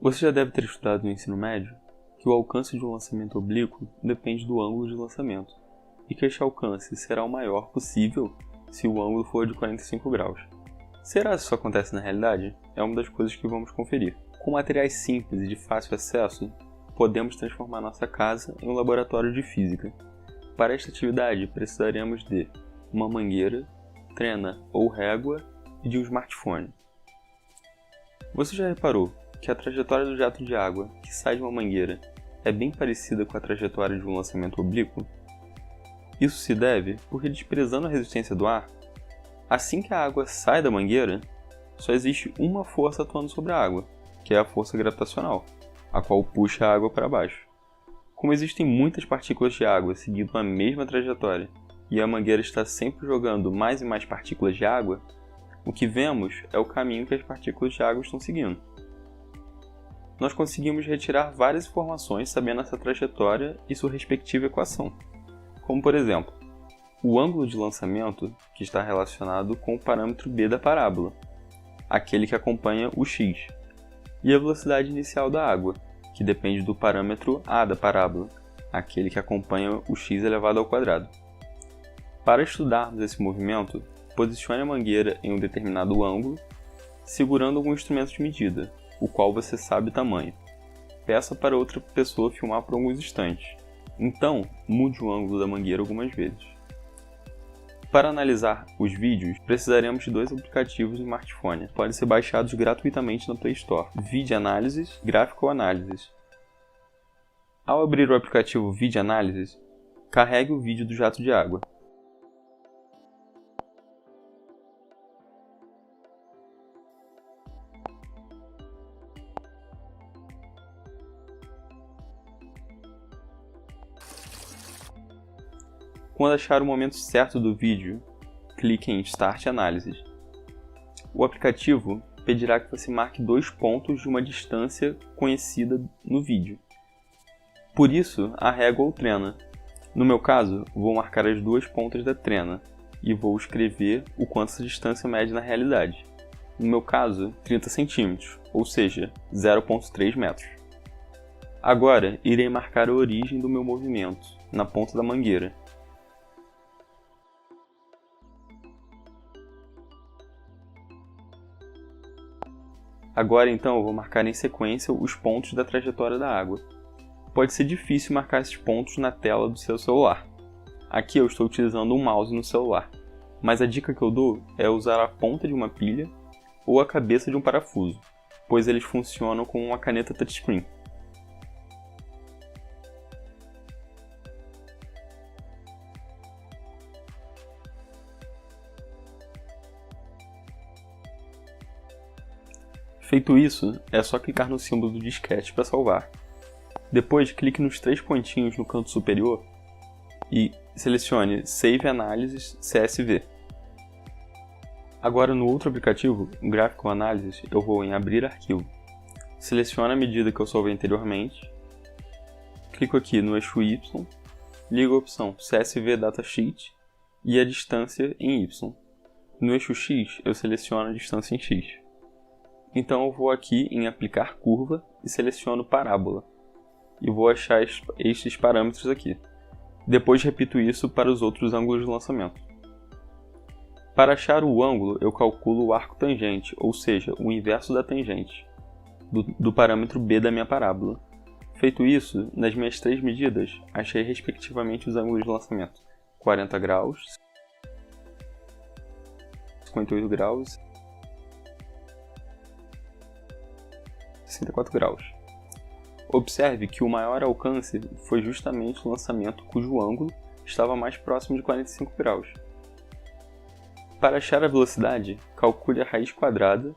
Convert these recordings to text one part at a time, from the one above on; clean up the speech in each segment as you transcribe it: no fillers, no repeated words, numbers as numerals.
Você já deve ter estudado no ensino médio que o alcance de um lançamento oblíquo depende do ângulo de lançamento, e que este alcance será o maior possível se o ângulo for de 45 graus. Será que isso acontece na realidade? É uma das coisas que vamos conferir. Com materiais simples e de fácil acesso, podemos transformar nossa casa em um laboratório de física. Para esta atividade, precisaremos de uma mangueira, trena ou régua e de um smartphone. Você já reparou que a trajetória do jato de água que sai de uma mangueira é bem parecida com a trajetória de um lançamento oblíquo? Isso se deve porque, desprezando a resistência do ar, assim que a água sai da mangueira, só existe uma força atuando sobre a água, que é a força gravitacional, a qual puxa a água para baixo. Como existem muitas partículas de água seguindo a mesma trajetória e a mangueira está sempre jogando mais e mais partículas de água, o que vemos é o caminho que as partículas de água estão seguindo. Nós conseguimos retirar várias informações sabendo essa trajetória e sua respectiva equação, como por exemplo, o ângulo de lançamento, que está relacionado com o parâmetro b da parábola, aquele que acompanha o x, e a velocidade inicial da água, que depende do parâmetro a da parábola, aquele que acompanha o x elevado ao quadrado. Para estudarmos esse movimento, posicione a mangueira em um determinado ângulo, segurando algum instrumento de medida, o qual você sabe o tamanho. Peça para outra pessoa filmar por alguns instantes. Então, mude o ângulo da mangueira algumas vezes. Para analisar os vídeos, precisaremos de dois aplicativos no smartphone. Podem ser baixados gratuitamente na Play Store: Video Analysis e Graphical Analysis. Ao abrir o aplicativo Video Analysis, carregue o vídeo do jato de água. Quando achar o momento certo do vídeo, clique em Start Analysis. O aplicativo pedirá que você marque 2 pontos de uma distância conhecida no vídeo. Por isso, a régua ou trena. No meu caso, vou marcar as 2 pontas da trena e vou escrever o quanto essa distância mede na realidade. No meu caso, 30 cm, ou seja, 0,3 metros. Agora, irei marcar a origem do meu movimento, na ponta da mangueira. Agora então eu vou marcar em sequência os pontos da trajetória da água. Pode ser difícil marcar esses pontos na tela do seu celular. Aqui eu estou utilizando um mouse no celular, mas a dica que eu dou é usar a ponta de uma pilha ou a cabeça de um parafuso, pois eles funcionam com uma caneta touchscreen. Feito isso, é só clicar no símbolo do disquete para salvar. Depois, clique nos 3 pontinhos no canto superior e selecione Save Analysis CSV. Agora no outro aplicativo, Graphical Analysis, eu vou em Abrir Arquivo. Seleciono a medida que eu salvei anteriormente, clico aqui no eixo Y, ligo a opção CSV Datasheet e a distância em Y. No eixo X, eu seleciono a distância em X. Então eu vou aqui em Aplicar Curva e seleciono Parábola. E vou achar estes parâmetros aqui. Depois repito isso para os outros ângulos de lançamento. Para achar o ângulo, eu calculo o arco tangente, ou seja, o inverso da tangente, do parâmetro b da minha parábola. Feito isso, nas minhas 3 medidas, achei respectivamente os ângulos de lançamento: 40 graus, 58 graus, 64 graus. Observe que o maior alcance foi justamente o lançamento cujo ângulo estava mais próximo de 45 graus. Para achar a velocidade, calcule a raiz quadrada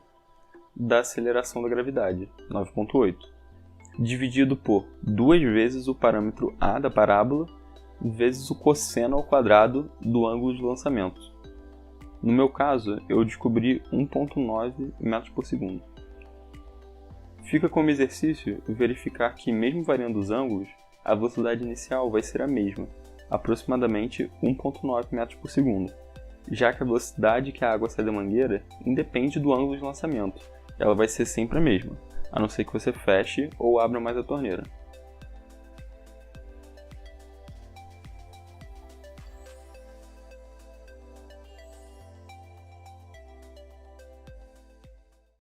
da aceleração da gravidade, 9,8, dividido por 2 vezes o parâmetro a da parábola vezes o cosseno ao quadrado do ângulo de lançamento. No meu caso, eu descobri 1,9 metros por segundo. Fica como exercício verificar que, mesmo variando os ângulos, a velocidade inicial vai ser a mesma, aproximadamente 1,9 metros por segundo, já que a velocidade que a água sai da mangueira independe do ângulo de lançamento, ela vai ser sempre a mesma. a não ser que você feche ou abra mais a torneira.